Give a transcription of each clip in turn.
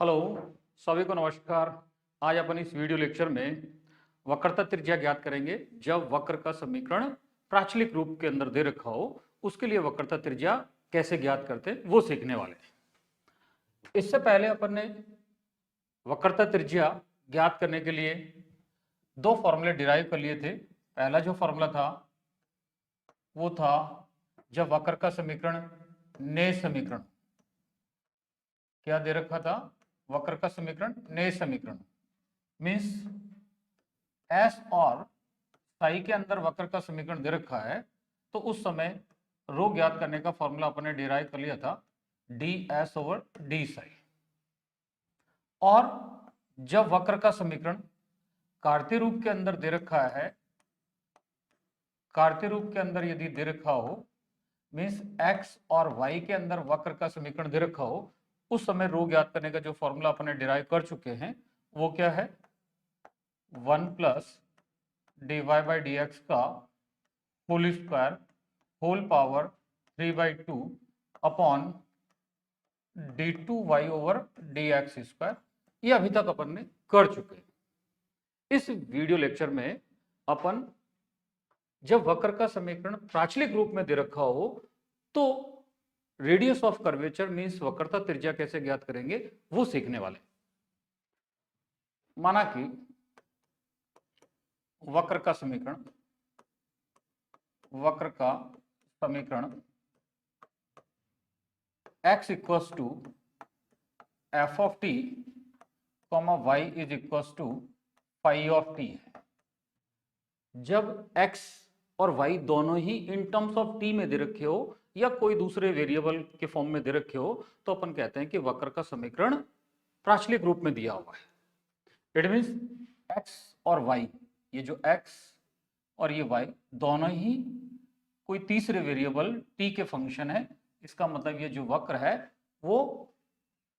Hello, सभी को नमस्कार। आज अपन इस वीडियो लेक्चर में वक्रता त्रिज्या ज्ञात करेंगे। जब वक्र का समीकरण प्राचलिक रूप के अंदर दे रखा हो, उसके लिए वक्रता त्रिज्या कैसे ज्ञात करते हैं वो सीखने वाले हैं। इससे पहले अपन ने वक्रता त्रिज्या ज्ञात करने के लिए दो फॉर्मूले डिराइव कर लिए थे। पहला जो फॉर्मूला था वो था जब वक्र का समीकरण नेज समीकरण, क्या दे रखा था? वक्र का समीकरण नेज समीकरण मीन्स एस और साई के अंदर वक्र का समीकरण दे रखा है, तो उस समय रो ज्ञात करने का फॉर्मूला अपने डिराइव कर लिया था D S over D Sai. और जब वक्र का समीकरण कार्तीय रूप के अंदर दे रखा है, कार्तीय रूप के अंदर यदि दे रखा हो मीन्स एक्स और वाई के अंदर वक्र का समीकरण दे रखा हो, उस समय रो ज्ञात करने का जो फॉर्मूला अपने डिराइव कर चुके हैं वो क्या है? 1 plus d y by D x का whole square whole power 3/2 upon d two Y over D x square. ये अभी तक अपन ने कर चुके हैं। इस वीडियो लेक्चर में अपन जब वक्र का समीकरण प्राचलिक रूप में दे रखा हो तो रेडियस ऑफ कर्वेचर मीन्स वक्रता त्रिज्या कैसे ज्ञात करेंगे वो सीखने वाले। माना कि वक्र का समीकरण x equals to F of T comma Y is equals to phi of T है। जब x और y दोनों ही इन टर्म्स ऑफ t में दे रखे हो या कोई दूसरे वेरिएबल के फॉर्म में दे रखे हो, तो अपन कहते हैं कि वक्र का समीकरण प्राचलिक रूप में दिया हुआ है। इट मीन्स x और y, ये जो x और ये y दोनों ही कोई तीसरे वेरिएबल t के फंक्शन है। इसका मतलब ये जो वक्र है वो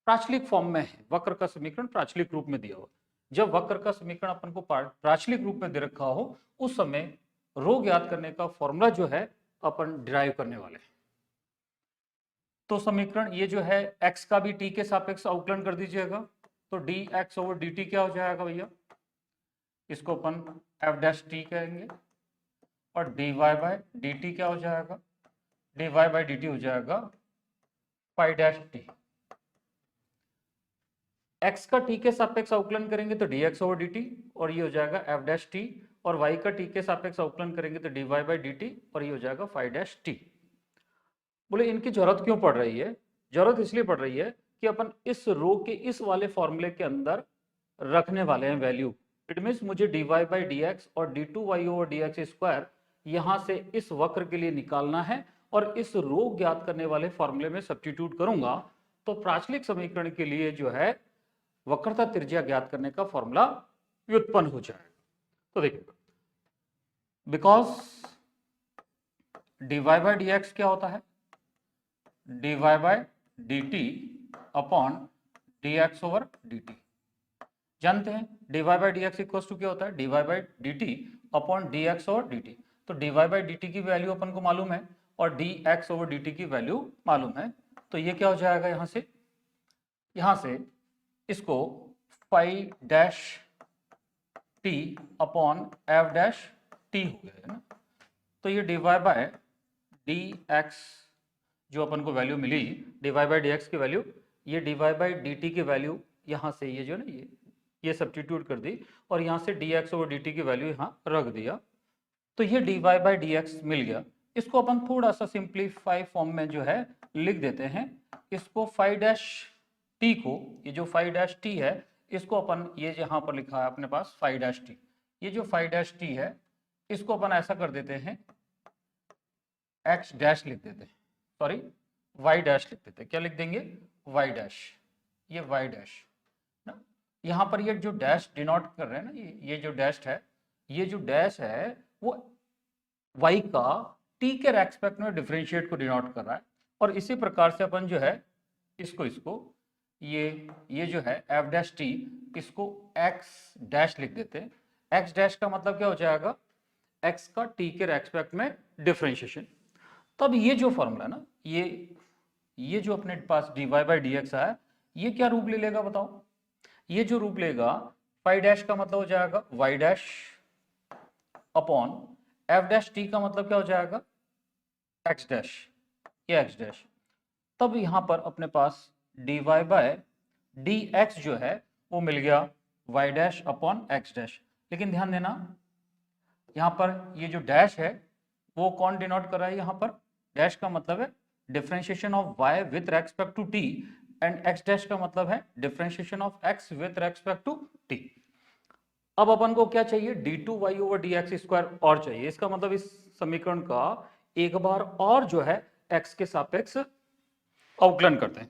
प्राचलिक फॉर्म में है, वक्र का समीकरण प्राचलिक रूप में दिया हुआ। जब वक्र का समीकरण अपन को प्राचलिक रूप में दे रखा हो, उस समय रो ज्ञात करने का फॉर्मूला जो है अपन डिराइव करने वाले हैं। तो समीकरण ये जो है x का भी t के सापेक्ष अवकलन कर दीजिएगा, तो dx ओवर dt क्या हो जाएगा भैया? इसको अपन f डैश t कहेंगे। और dy बाय dt क्या हो जाएगा? dy बाय dt हो जाएगा फाई डैश t। x का t के सापेक्ष अवकलन करेंगे तो dx ओवर dt और ये हो जाएगा f डैश t, और y का t के सापेक्ष अवकलन करेंगे तो dy बाय dt और ये हो जाएगा फाई डैश t। बोले इनकी जरूरत क्यों पड़ रही है? जरूरत इसलिए पड़ रही है कि अपन इस रो के इस वाले फॉर्मूले के अंदर रखने वाले हैं वैल्यू। इट मीन्स मुझे dy बाई डी एक्स और D two Y over D x square यहां से इस वक्र के लिए निकालना है, और इस रो ज्ञात करने वाले फॉर्मूले में सब्स्टिट्यूट करूंगा तो प्राचलिक समीकरण के लिए जो है वक्रता त्रिज्या ज्ञात करने का फॉर्मूला व्युत्पन्न हो जाएगा। तो देखिए, because dy by D X क्या होता है? dy by dt upon dx over dt। जानते हैं dy by dx equals to क्या होता है? dy by dt upon dx over dt। तो dy बाई dt की वैल्यू अपन को मालूम है और dx ओवर dt की वैल्यू मालूम है, तो ये क्या हो जाएगा? यहां से इसको phi dash t upon f dash t हो गया है ना। तो ये dy बाय dx जो अपन को वैल्यू मिली dy बाई dx की वैल्यू, ये dy बाई dt की वैल्यू यहाँ से ये जो ना ये सब्स्टिट्यूट कर दी और यहाँ से dx ओवर dt की वैल्यू यहाँ रख दिया, तो ये dy बाई dx मिल गया। इसको अपन थोड़ा सा सिंप्लीफाई फॉर्म में जो है लिख देते हैं। इसको फाई डैश टी को, ये जो फाई डैश टी है इसको अपन ये यहाँ पर लिखा है अपने पास फाई डैश टी, ये जो फाई डैश टी है इसको अपन ऐसा कर देते हैं एक्स डैश लिख देते हैं, सॉरी वाई डैश लिख देते हैं। क्या लिख देंगे? Y dash. ये वाई डैश ना, यहाँ पर ये जो डैश डिनोट कर रहे हैं ना, ये जो डैश है, ये जो डैश है वो वाई का टी के रेस्पेक्ट में डिफरेंशिएट को डिनोट कर रहा है। और इसी प्रकार से अपन जो है इसको ये जो है एफ डैश टी, इसको एक्स डैश लिख देते हैं। एक्स डैश का मतलब क्या हो जाएगा? एक्स का टी के रेस्पेक्ट में डिफरेंशिएशन। तब ये जो फॉर्मूला ना, ये जो अपने पास dy बाई डी एक्स है, ये क्या रूप ले लेगा बताओ? ये जो रूप लेगा फाई डैश का मतलब हो जाएगा Y dash upon F dash T का मतलब क्या हो जाएगा एक्स डैश, ये एक्स डैश। तब यहां पर अपने पास dy बाय डी एक्स जो है वो मिल गया y dash upon x dash. लेकिन ध्यान देना यहां पर ये जो डैश है वो कौन डिनोट कर रहा है? यहां पर डैश का मतलब है differentiation of y with respect to t and x dash का मतलब है differentiation of x with respect to t। अब अपन को क्या चाहिए? d2y ओवर dx स्क्वायर और चाहिए। इसका मतलब इस समीकरण का एक बार और जो है x के सापेक्ष अवकलन करते हैं।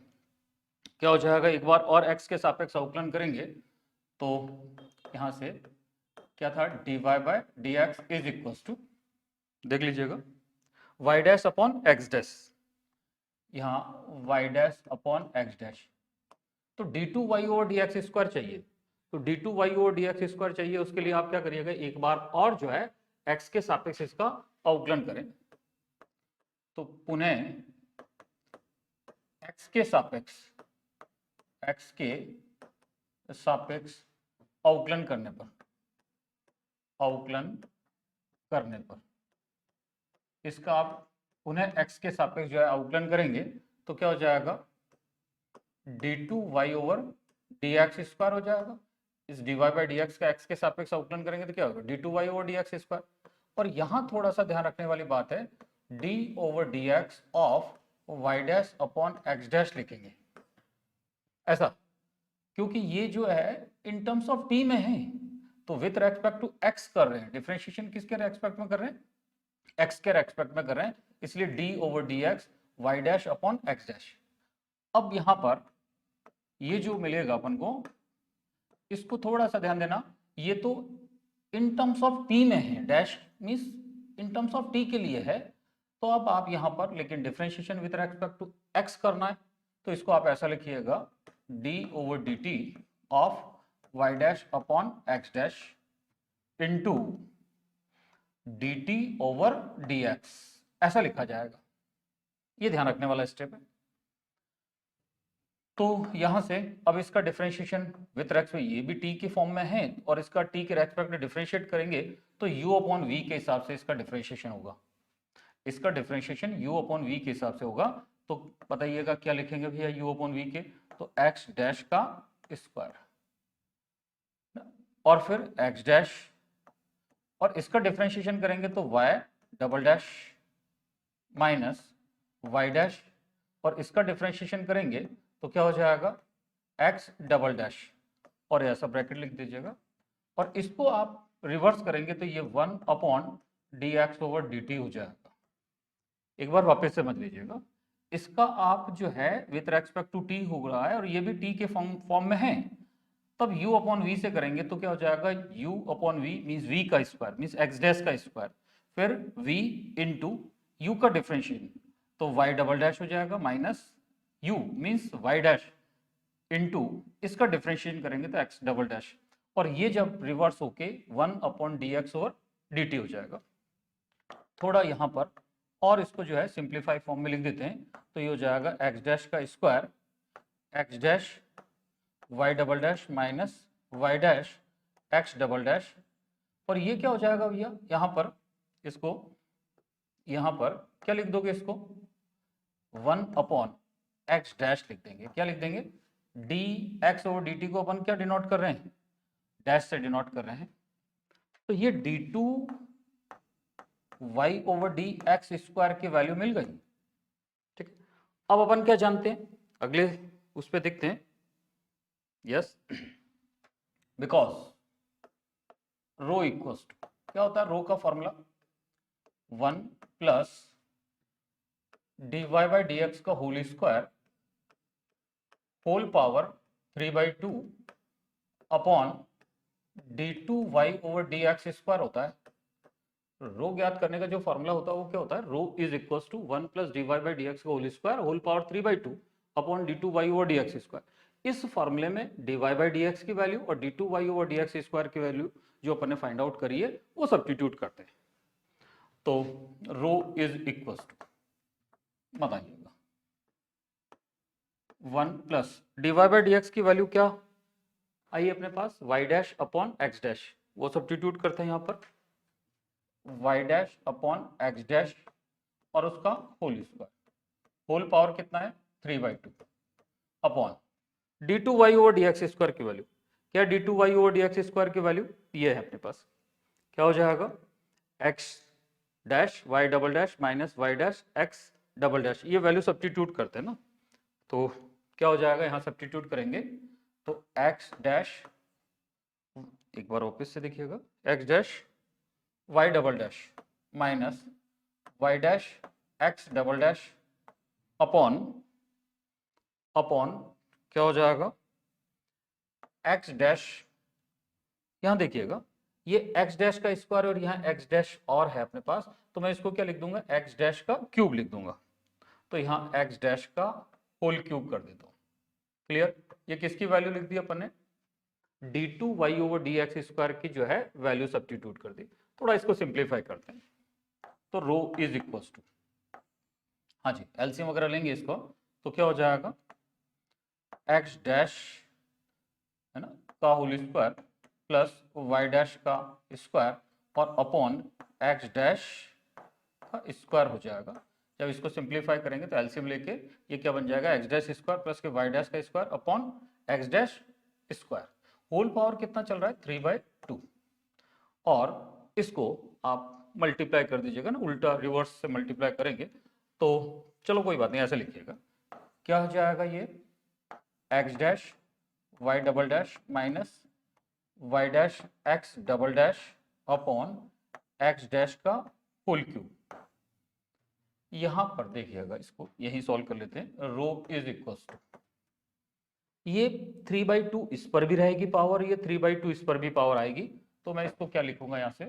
क्या हो जाएगा? एक बार और x के सापेक्ष अवकलन करेंगे तो यहां से क्या था? dy by D X is equal to, देख लीजिएगा, y dash upon x dash, यहाँ y dash upon x dash. तो d2y ओवर dx स्क्वायर चाहिए, तो d2y ओवर dx स्क्वायर चाहिए। उसके लिए आप क्या करिएगा? एक बार और जो है x के सापेक्ष इसका अवकलन करें। तो पुनः x के सापेक्ष अवकलन करने पर इसका आप पुनः x के सापेक्ष जो है अवकलन करेंगे तो क्या हो जाएगा? d2y ओवर dx स्क्वायर हो जाएगा। इस dy बाई डी का x के सापेक्ष अवकलन करेंगे तो क्या होगा? d2y over dx square. और यहां थोड़ा सा ध्यान रखने वाली बात है, d over dx of y dash upon x dash लिखेंगे ऐसा, क्योंकि ये जो है इन टर्म्स ऑफ t में है, तो विथ रेस्पेक्ट टू x कर रहे हैं। डिफरेंशिएशन किसके रेस्पेक्ट में कर रहे हैं? x के रेस्पेक्ट में कर रहे हैं, इसलिए d over dx y dash upon x dash. अब यहां पर ये जो मिलेगा अपन को, इसको थोड़ा सा ध्यान देना, ये तो इन टर्म्स ऑफ टी में है, dash means in terms of T के लिए है। तो अब आप यहां पर लेकिन differentiation with respect to X करना है, तो इसको आप ऐसा लिखिएगा D over D T of Y dash upon x dash into D T over D X, ऐसा लिखा जाएगा। ये ध्यान रखने वाला स्टेप है। तो यहां से अब इसका डिफरेंशिएशन विथ रेस्पेक्ट, ये भी टी के फॉर्म में है और इसका टी के रेस्पेक्ट में डिफरेंशिएट करेंगे तो u अपॉन वी के हिसाब से इसका डिफरेंशिएशन होगा। इसका डिफरेंशिएशन u अपॉन वी के हिसाब से होगा। तो बताइएगा क्या लिखेंगे भैया u अपॉन वी के? तो x डैश का स्क्वायर और फिर x डैश, और इसका डिफरेंशिएशन करेंगे तो y double dash minus y dash, और इसका डिफरेंशिएशन करेंगे तो क्या हो जाएगा? x डबल डैश, और ऐसा ब्रैकेट लिख दीजिएगा। और इसको आप रिवर्स करेंगे तो ये 1 upon D x over D T हो जाएगा। एक बार वापस समझ लीजिएगा, इसका आप जो है विथ रेस्पेक्ट टू टी हो रहा है और ये भी टी के फॉर्म में है, तब u अपॉन वी से करेंगे तो क्या हो जाएगा? u upon V means v का स्क्वायर मीन्स एक्स डैश का स्क्वायर, फिर v इंटू यू का डिफरेंशिएशन तो y डबल डैश हो जाएगा minus u means y dash into इसका डिफरेंशिएशन करेंगे तो x डबल डैश, और ये जब रिवर्स होके 1 upon D x over D T हो जाएगा। थोड़ा यहाँ पर और इसको जो है सिंप्लीफाई फॉर्म में लिख देते हैं तो ये हो जाएगा x डैश का square x dash y double dash minus y dash x double dash, और ये क्या हो जाएगा भैया? यहाँ पर इसको, यहाँ पर क्या लिख दोगे? इसको 1 अपॉन x डैश लिख देंगे। क्या लिख देंगे? D x over D T को अपन क्या डिनोट कर रहे हैं? डैश से डिनोट कर रहे हैं। तो ये D two Y over D x square की वैल्यू मिल गई। ठीक है, अब अपन क्या जानते हैं? अगले उस पर देखते हैं। Yes, because rho equals to क्या होता है? रो का formula 1 plus d y by D x का whole square whole power 3/2 upon d two Y over D x square होता है। रो ज्ञात करने का जो फॉर्मूला होता है वो क्या होता है? Rho is equal to 1 plus d y by D x का whole square whole power 3/2 upon d two Y over D x square. इस फॉर्मूले में d y by D x की वैल्यू और D two Y over D x square की value जो अपन ने फाइंड आउट करी है वो सब्स्टिट्यूट करते हैं। तो रो इज इक्वल टू बताइएगा 1 प्लस dy बाई dx की वैल्यू क्या आई अपने पास, y dash upon x dash, वो सब्स्टिट्यूट करते हैं यहाँ पर, y dash upon x dash और उसका होल स्क्वायर, होल पावर कितना है 3/2 upon d2y over dx square की वैल्यू, क्या d2y ओवर dx स्क्वायर की वैल्यू ये है अपने पास, क्या हो जाएगा x dash y double dash minus y dash x double dash, ये वैल्यू सब्स्टिट्यूट करते हैं ना, तो क्या हो जाएगा यहाँ सब्स्टिट्यूट करेंगे तो x डैश, एक बार वापस से देखिएगा, x dash y double dash minus y dash x double dash upon क्या हो जाएगा x डैश, यहां देखिएगा ये x डैश का स्क्वायर और यहाँ x डैश और है अपने पास, तो मैं इसको क्या लिख दूंगा x डैश का क्यूब लिख दूंगा, तो यहाँ x डैश का होल क्यूब कर देता हूँ। क्लियर, ये किसकी वैल्यू लिख दी अपन ने, d2y ओवर dx स्क्वायर की जो है वैल्यू सब्स्टिट्यूट कर दी। थोड़ा इसको सिंप्लीफाई करते हैं, तो रो इज इक्वल टू, हाँ जी एलसीएम वगैरह लेंगे इसको, तो क्या हो जाएगा x डैश है ना का whole square plus y dash का स्क्वायर और अपॉन x डैश का स्क्वायर हो जाएगा। जब इसको सिंप्लीफाई करेंगे तो एलसीएम लेके ये क्या बन जाएगा x डैश स्क्वायर प्लस के y डैश का square upon x dash square, whole power कितना चल रहा है 3/2, और इसको आप मल्टीप्लाई कर दीजिएगा ना, उल्टा रिवर्स से मल्टीप्लाई करेंगे तो चलो कोई बात नहीं, ऐसे लिखिएगा, क्या हो जाएगा ये x dash y double dash minus y dash x double dash upon x dash का होल क्यूब। यहां पर देखिएगा, इसको यही सॉल्व कर लेते हैं, रो इज इक्वल टू, ये 3/2 इस पर भी रहेगी पावर, ये 3/2 इस पर भी पावर आएगी, तो मैं इसको क्या लिखूंगा यहां से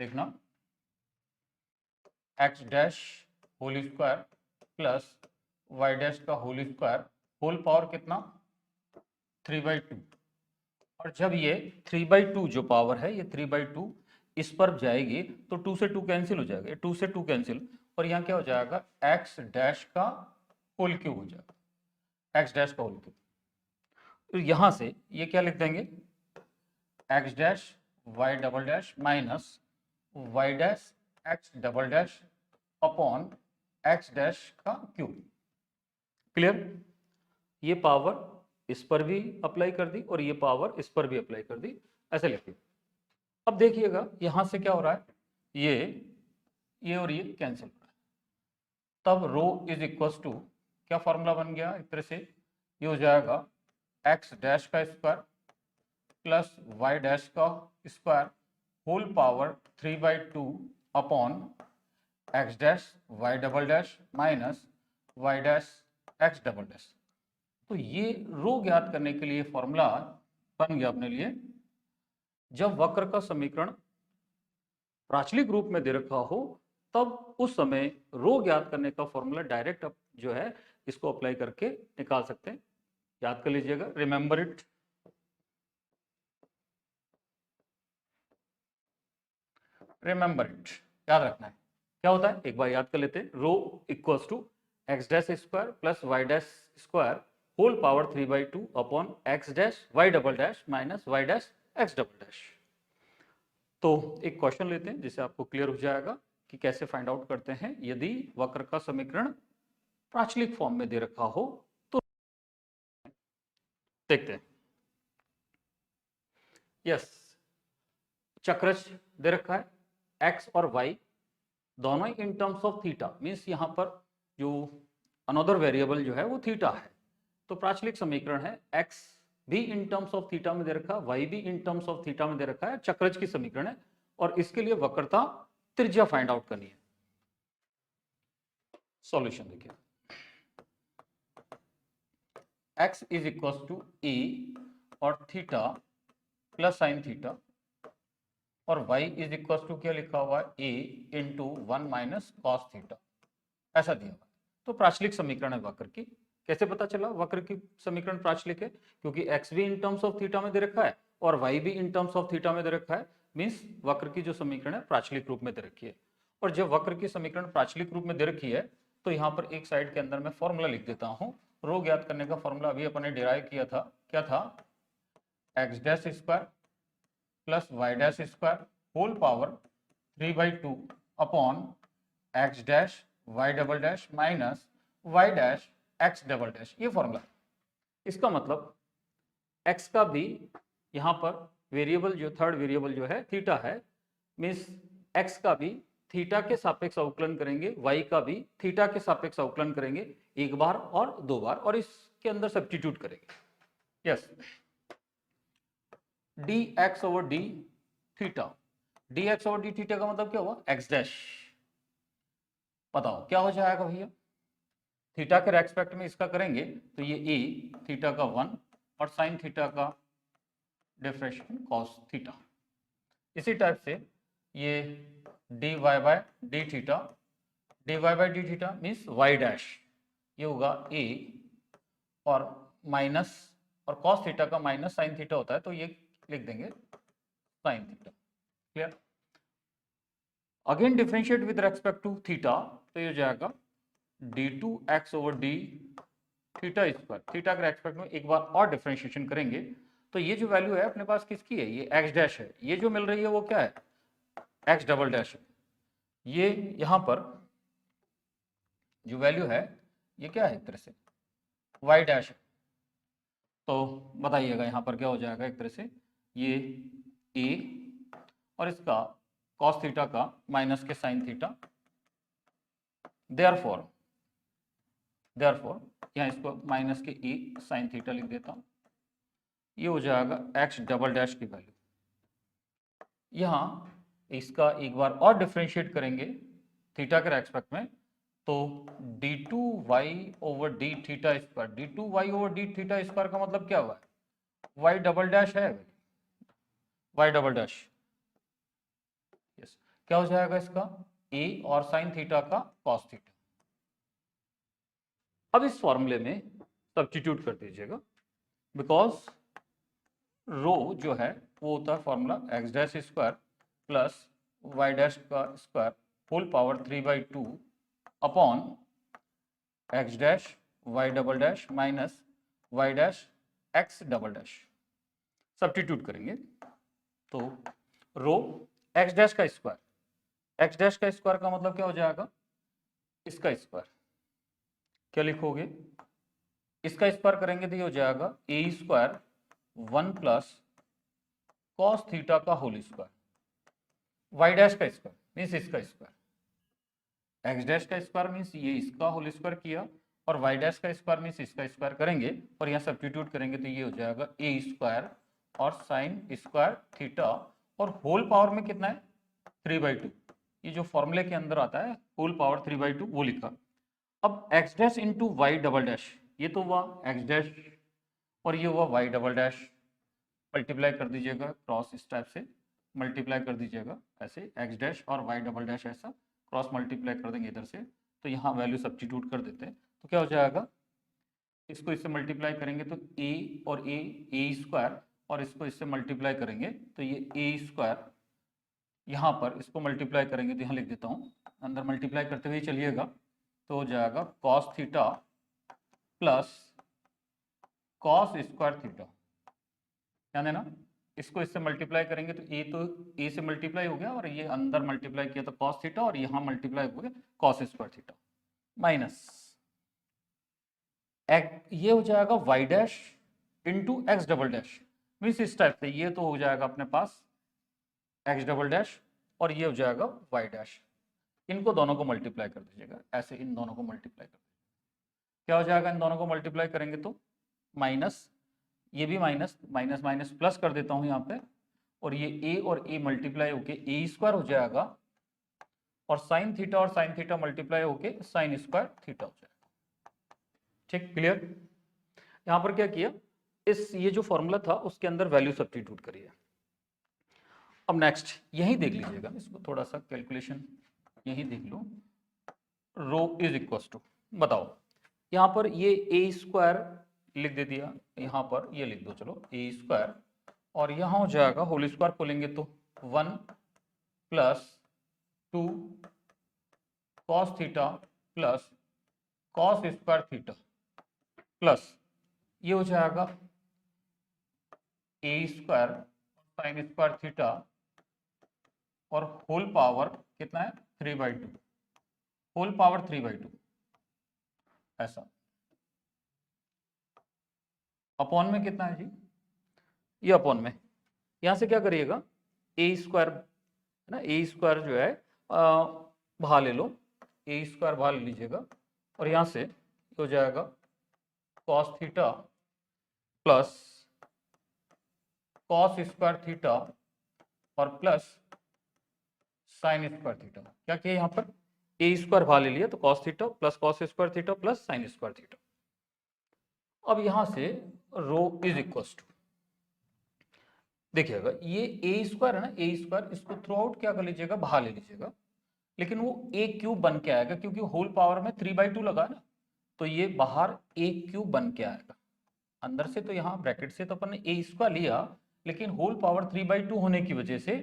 देखना, x dash whole square plus y dash का होल स्क्वायर, होल पावर कितना 3/2, और जब ये 3/2 जो पावर है ये 3/2 इस पर जाएगी तो 2 से 2 कैंसिल हो जाएगा, 2 से 2 कैंसिल, और यहाँ क्या हो जाएगा x डैश का होल क्यूब हो जाएगा, x डैश का होल क्यूब, तो यहां से ये क्या लिख देंगे x dash y double dash minus y dash x double dash upon x dash का क्यूब। क्लियर, ये पावर इस पर भी अप्लाई कर दी और ये पावर इस पर भी अप्लाई कर दी, ऐसे लिखिए। अब देखिएगा यहां से क्या हो रहा है, ये और ये कैंसिल हो रहा है, तब रो इज इक्वल टू क्या फॉर्मूला बन गया एक तरह से, ये हो जाएगा x डैश का स्क्वायर प्लस y डैश का square whole power 3/2 upon x dash y double dash minus y dash x double dash. तो ये रो ज्ञात करने के लिए फॉर्मूला बन गया अपने लिए, जब वक्र का समीकरण प्राचलिक रूप में दे रखा हो तब उस समय रो ज्ञात करने का फॉर्मूला डायरेक्ट जो है इसको अप्लाई करके निकाल सकते हैं। याद कर लीजिएगा, रिमेंबर इट, याद रखना है क्या होता है, एक बार याद कर लेते हैं, rho equals to x dash square plus Y dash square whole power 3/2 upon x dash Y double dash minus Y dash x double dash. तो एक क्वेश्चन लेते हैं जिससे आपको क्लियर हो जाएगा कि कैसे फाइंड आउट करते हैं यदि वक्र का समीकरण प्राचलिक फॉर्म में दे रखा हो तो। देखते हैं, यस, चक्रज दे रखा है, एक्स और वाई दोनों ही in terms of theta, means यहां पर जो अनदर वेरिएबल जो है वो थीटा है, तो प्राचलिक समीकरण है एक्स भी इन टर्म्स ऑफ थीटा में दे रखा है, वाई भी इन टर्म्स ऑफ थीटा में दे रखा है, चक्रज की समीकरण है, और इसके लिए वक्रता त्रिज्या फाइंड आउट करनी है। सॉल्यूशन देखिए, x इज इक्वल टू ए और थीटा प्लस साइन थीटा, और y इज इक्वल टू क्या लिखा हुआ है a into 1 minus cos theta, ऐसा दिया हुआ है। तो प्राचलिक समीकरण है वक्र की। कैसे पता चला वक्र की समीकरण प्राचलिक है, क्योंकि x भी इन टर्म्स ऑफ थीटा में दे रखा है और y भी इन टर्म्स ऑफ थीटा में दे रखा है, मीन्स वक्र की जो समीकरण है प्राचलिक रूप में दे रखी है। और जब वक्र की समीकरण प्राचलिक रूप में दे रखी है तो यहाँ पर एक साइड के अंदर मैं फॉर्मूला लिख देता हूँ, रो ज्ञात करने का फॉर्मूला अभी अपन ने डिराइव किया था, क्या था, X dash square plus Y dash square whole power 3/2 upon x dash Y double dash minus Y dash x double dash, ये फॉर्मूला। इसका मतलब एक्स का भी यहाँ पर वेरिएबल जो थर्ड वेरिएबल जो है थीटा है, मीन्स एक्स का भी थीटा के सापेक्ष अवकलन करेंगे, वाई का भी थीटा के सापेक्ष अवकलन करेंगे, एक बार और दो बार, और इसके अंदर सब्स्टिट्यूट करेंगे। Yes, D x over D theta, D x over D theta का मतलब क्या हुआ, एक्स डैश। बताओ क्या हो जाएगा भैया, थीटा के रेस्पेक्ट में इसका करेंगे तो ये ए थीटा का 1 और साइन थीटा का डिफरेंशिएशन कॉस थीटा। इसी टाइप से ये D Y by D theta, D Y by D theta means Y dash, ये होगा ए और माइनस, और कॉस थीटा का माइनस साइन थीटा होता है तो ये लिख देंगे sine theta. Clear? Again differentiate with respect to theta, तो ये हो जाएगा d2x over D theta square, theta के रेस्पेक्ट में एक बार और डिफरेंशिएशन करेंगे तो ये जो वैल्यू है अपने पास किसकी है, ये x डैश है, ये जो मिल रही है वो क्या है, x डबल डैश है। ये यहां पर जो वैल्यू है ये क्या है, एक तरह से y डैश है। तो बताइएगा यहां पर क्या हो जाएगा, एक तरह से ये a और इसका cos थीटा का माइनस के sin थीटा, देयरफॉर यहाँ इसको माइनस के e sin थीटा लिख देता हूं, ये हो जाएगा x डबल डैश की वैल्यू। यहाँ इसका एक बार और डिफरेंशिएट करेंगे थीटा के रेस्पेक्ट में, तो d2y over D theta square, d2y over D theta square का मतलब क्या हुआ है, y डबल डैश है, y डबल डैश। यस, क्या हो जाएगा इसका a और साइन थीटा का कॉस थीटा। अब इस फॉर्मूले में सब्स्टिट्यूट कर दीजिएगा, बिकॉज रो जो है वो होता है formula x dash square plus Y dash का square whole power 3/2 upon x dash Y double dash minus Y dash x double dash. Substitute करेंगे तो रो एक्स डैश का स्क्वायर, एक्स डैश का स्क्वायर का मतलब क्या हो जाएगा, इसका स्क्वायर, क्या लिखोगे, इसका स्क्वायर करेंगे तो ये हो जाएगा ए स्क्वायर 1 प्लस कॉस थीटा का होल स्क्वायर, वाई डैश का स्क्वायर मीन्स इसका स्क्वायर, एक्स डैश का स्क्वायर मीन्स ये इसका होल स्क्वायर किया, और वाई डैश का स्क्वायर मीन्स इसका स्क्वायर करेंगे और यहाँ सब्स्टिट्यूट करेंगे तो ये हो जाएगा ए स्क्वायर और साइन स्क्वायर थीटा, और होल पावर में कितना है 3/2, ये जो फॉर्मूले के अंदर आता है होल पावर 3/2 वो लिखा। अब X dash into Y double dash, ये तो हुआ एक्स डैश और ये हुआ वाई डबल डैश, मल्टीप्लाई कर दीजिएगा क्रॉस इस टाइप से मल्टीप्लाई कर दीजिएगा ऐसे, एक्स डैश और वाई डबल डैश ऐसा क्रॉस मल्टीप्लाई कर देंगे इधर से, तो यहाँ वैल्यू सब्स्टिट्यूट कर देते हैं तो क्या हो जाएगा, इसको इससे मल्टीप्लाई करेंगे तो ए और ए स्क्वायर, और इसको इससे मल्टीप्लाई करेंगे तो ये ए स्क्वायर, यहाँ पर इसको मल्टीप्लाई करेंगे तो यहाँ लिख देता हूँ, अंदर मल्टीप्लाई करते हुए चलिएगा तो हो जाएगा cos theta plus cos square theta, ध्यान देना इसको इससे मल्टीप्लाई करेंगे तो ए से मल्टीप्लाई हो गया और ये अंदर मल्टीप्लाई किया तो कॉस थीटा, और यहाँ मल्टीप्लाई हो गया कॉस स्क्वायर थीटा, माइनस ये हो जाएगा Y dash into X double dash, means इस टाइप से ये तो हो जाएगा अपने पास एक्स डबल डैश और ये हो जाएगा वाई डैश, इनको दोनों को मल्टीप्लाई कर दीजिएगा ऐसे, इन दोनों को मल्टीप्लाई कर दीजिएगा, क्या हो जाएगा, इन दोनों को मल्टीप्लाई करेंगे तो माइनस, ये भी माइनस माइनस माइनस प्लस कर देता हूं यहाँ पे, और ये ए और ए मल्टीप्लाई होके ए स्क्वायर हो जाएगा, और साइन थीटा और साइन थीटा मल्टीप्लाई होके साइन स्क्वायर थीटा हो जाएगा। ठीक, क्लियर? यहाँ पर क्या किया, इस ये जो फॉर्मूला था उसके अंदर वैल्यू सब्स्टिट्यूट करिए। अब नेक्स्ट यही देख लीजिएगा, इसको थोड़ा सा कैलकुलेशन यही देख लो, रो इज इक्वल टू, बताओ यहाँ पर ये ए स्क्वायर लिख दे दिया, यहाँ पर ये लिख दो, चलो ए स्क्वायर, और यहाँ हो जाएगा होल स्क्वायर खोलेंगे तो 1 plus 2 cos theta plus cos square theta, plus ये हो जाएगा ए स्क्वायर साइन स्क्वायर थीटा और होल पावर कितना है 3/2, होल पावर 3/2 ऐसा। अपॉन में कितना है जी, ये अपॉन में यहां से क्या करिएगा ए स्क्वायर है ना, ए स्क्वायर जो है बाहर ले लो, ए स्क्वायर बाहर ले लीजिएगा और यहां से हो जाएगा cos theta plus cos square theta और प्लस साइन स्क्वायर थीटा। क्या किया यहाँ पर ए स्क्वायर बाहर ले लिया तो cos theta plus cos square theta plus sine square theta. अब यहां से रो इज इक्वल टू, देखिएगा ये ए स्क्वायर है ना, ए स्क्वायर इसको थ्रू आउट क्या कर लीजिएगा बाहर ले लीजिएगा, लेकिन वो ए क्यूब बन के आएगा क्योंकि होल पावर में 3/2 लगा है ना, तो ये बाहर ए क्यूब बन के आएगा। अंदर से तो यहाँ ब्रैकेट से तो अपन ने ए स्क्वायर लिया, लेकिन होल पावर 3/2 होने की वजह से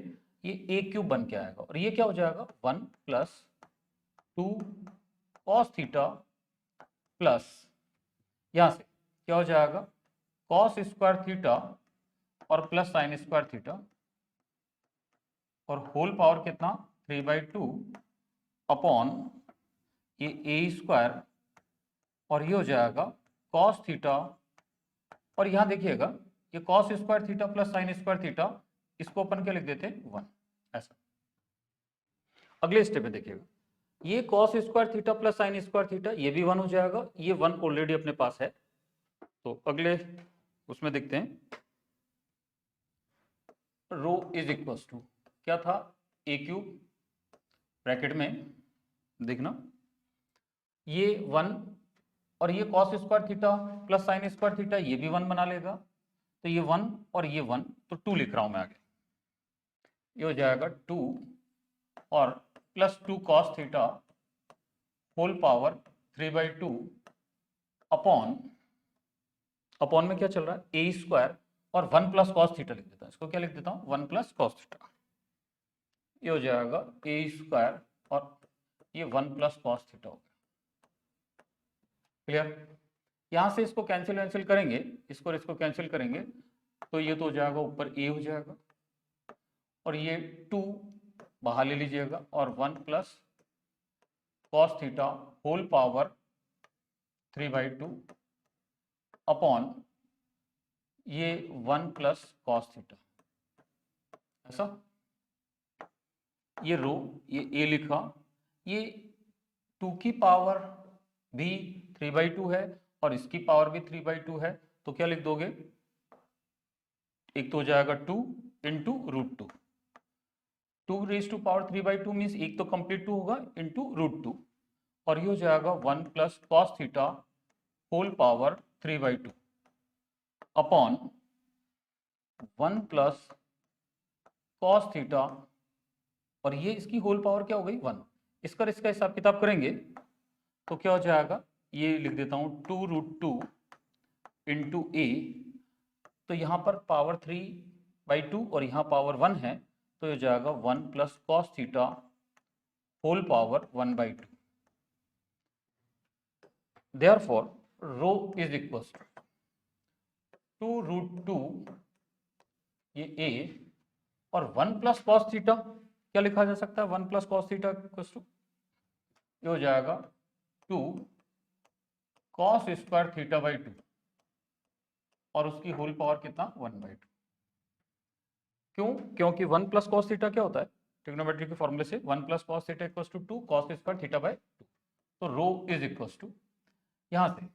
ये ए क्यूब बन के आएगा और ये क्या हो जाएगा 1 + 2 कॉस थीटा प्लस यहां से क्या हो जाएगा कॉस स्क्वायर थीटा और प्लस साइन स्क्वायर थीटा और होल पावर कितना 3/2 अपॉन ये ए स्क्वायर और ये हो जाएगा कॉस थीटा और यहां देखिएगा ये cos square theta plus sine square theta इसको अपन क्या लिख देते हैं 1 ऐसा। अगले स्टेप में देखिएगा ये cos square theta plus sine square theta ये भी 1 हो जाएगा, ये 1 ऑलरेडी अपने पास है। तो अगले उसमें देखते हैं रो इज इक्वल टू क्या था ए क्यूब ब्रैकेट में देखना ये 1 और ये cos square theta plus sine square theta ये भी 1 बना लेगा, तो ये 1 और ये 1 तो 2 लिख रहा हूं मैं आगे, ये हो जाएगा 2 और plus 2 cos theta whole power 3/2 upon में क्या चल रहा है ए स्क्वायर और 1 + कॉस थीटा लिख देता हूं, इसको क्या लिख देता हूं 1 + कॉस थीटा, ये हो जाएगा ए स्क्वायर और ये 1 + कॉस थीटा हो गया। क्लियर? यहां से इसको कैंसिल करेंगे, इसको और इसको कैंसिल करेंगे तो ये तो हो जाएगा ऊपर ए हो जाएगा और ये 2 बाहर ले लीजिएगा और 1 + cos theta whole power 3/2 upon ये 1 + कॉस थीटा ऐसा। ये रो ये ए लिखा, ये 2 की पावर भी 3/2 है और इसकी पावर भी 3/2 है, तो क्या लिख दोगे एक तो हो जाएगा 2 × √2, 2 × 3/2 मीन्स एक तो कंप्लीट 2 होगा इंटू √2 और ये हो जाएगा 1 + cos theta whole power 3/2 upon 1 + cos theta और ये इसकी होल पावर क्या हो गई 1। इसका हिसाब किताब करेंगे तो क्या हो जाएगा ये लिख देता हूं 2 √2 × a, तो यहाँ पर पावर 3/2 और यहाँ पावर 1 है तो ये जाएगा 1 + cos theta whole power 1/2। Therefore rho is equal to 2 √2 ये a और 1 + कॉस थीटा क्या लिखा जा सकता है 1 + कॉस थीटा इक्वल टू ये हो जाएगा 2 कॉस स्क्वायर थीटा/2 और उसकी होल पावर कितना 1/2। क्यों? क्योंकि 1 + कॉस थीटा क्या होता है ट्रिग्नोमेट्री के फॉर्मूले से 1 + cos theta equal to 2 cos square थीटा/2। तो रो इज इक्वल टू यहां से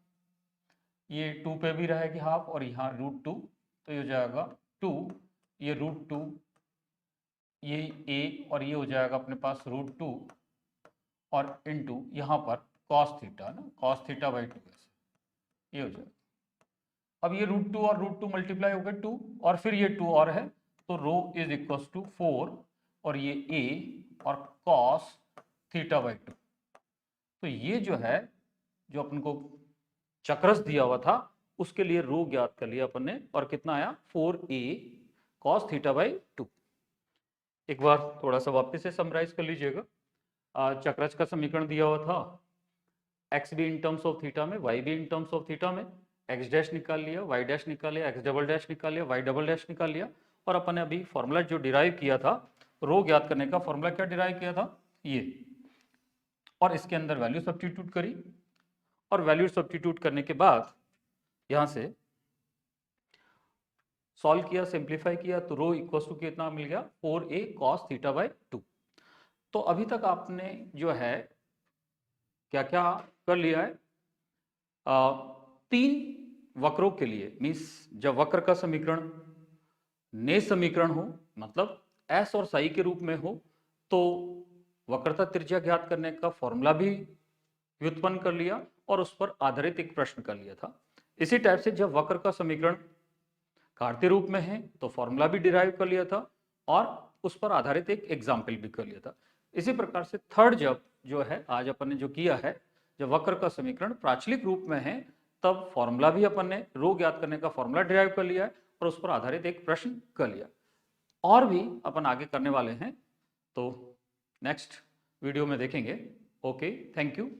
ये 2 पे भी रहेगी हाफ और यहाँ √2 तो ये हो जाएगा 2 ये √2 ये a और ये हो जाएगा अपने पास √2 और इनटू यहाँ पर कॉस थीटा ना कॉस थीटा/2 ये हो जाएगा। अब ये √2 और √2 मल्टीप्लाई हो गए 2 और फिर ये 2 और है तो रो इज इक्वल टू 4 और ये a और कॉस थीटा/2। तो ये जो है जो अपन को चक्रस दिया हुआ था उसके लिए रो ज्ञात कर लिया अपन ने और कितना आया 4a कॉस थीटा/2। एक बार थोड़ा सा वापस से समराइज कर लीजिएगा। चक्रस का समीकरण दिया हुआ था x भी इन टर्म्स ऑफ थीटा में y भी इन टर्म्स ऑफ थीटा में, एक्स डैश निकाल लिया, वाई डैश निकाल लिया, एक्स डबल डैश निकाल लिया, वाई डबल डैश निकाल लिया, और अपन ने अभी फॉर्मूला जो डिराइव किया था, रो ज्ञात करने का फॉर्मूला क्या डिराइव किया था, ये, और इसके अंदर वैल्यू सब्स्टिट्यूट करी, और वैल्यू सब्स्टिट्यूट करने के बाद यहां से सॉल्व किया, सिंप्लीफाई किया, तो रो इक्वल टू कितना मिल गया, 4a cos थीटा बाय 2। तो अभी तक आपने जो है क्या क्या कर लिया है, 3 वक्रों के लिए, मीन्स जब वक्र का समीकरण ने समीकरण हो, मतलब एस और साई के रूप में हो, तो वक्रता त्रिज्या ज्ञात करने का फॉर्मूला भी व्युत्पन्न कर लिया और उस पर आधारित एक प्रश्न कर लिया था। इसी टाइप से जब वक्र का समीकरण कार्तीय रूप में है तो फॉर्मूला भी डिराइव कर लिया था और उस पर आधारित एक एग्जाम्पल भी कर लिया था। इसी प्रकार से थर्ड जब जो है आज अपन ने जो किया है, जब वक्र का समीकरण प्राचलिक रूप में है तब फॉर्मूला भी अपन ने रो ज्ञात करने का फॉर्मूला डिराइव कर लिया है और उस पर आधारित एक प्रश्न कर लिया। और भी अपन आगे करने वाले हैं, तो नेक्स्ट वीडियो में देखेंगे। Okay, thank you.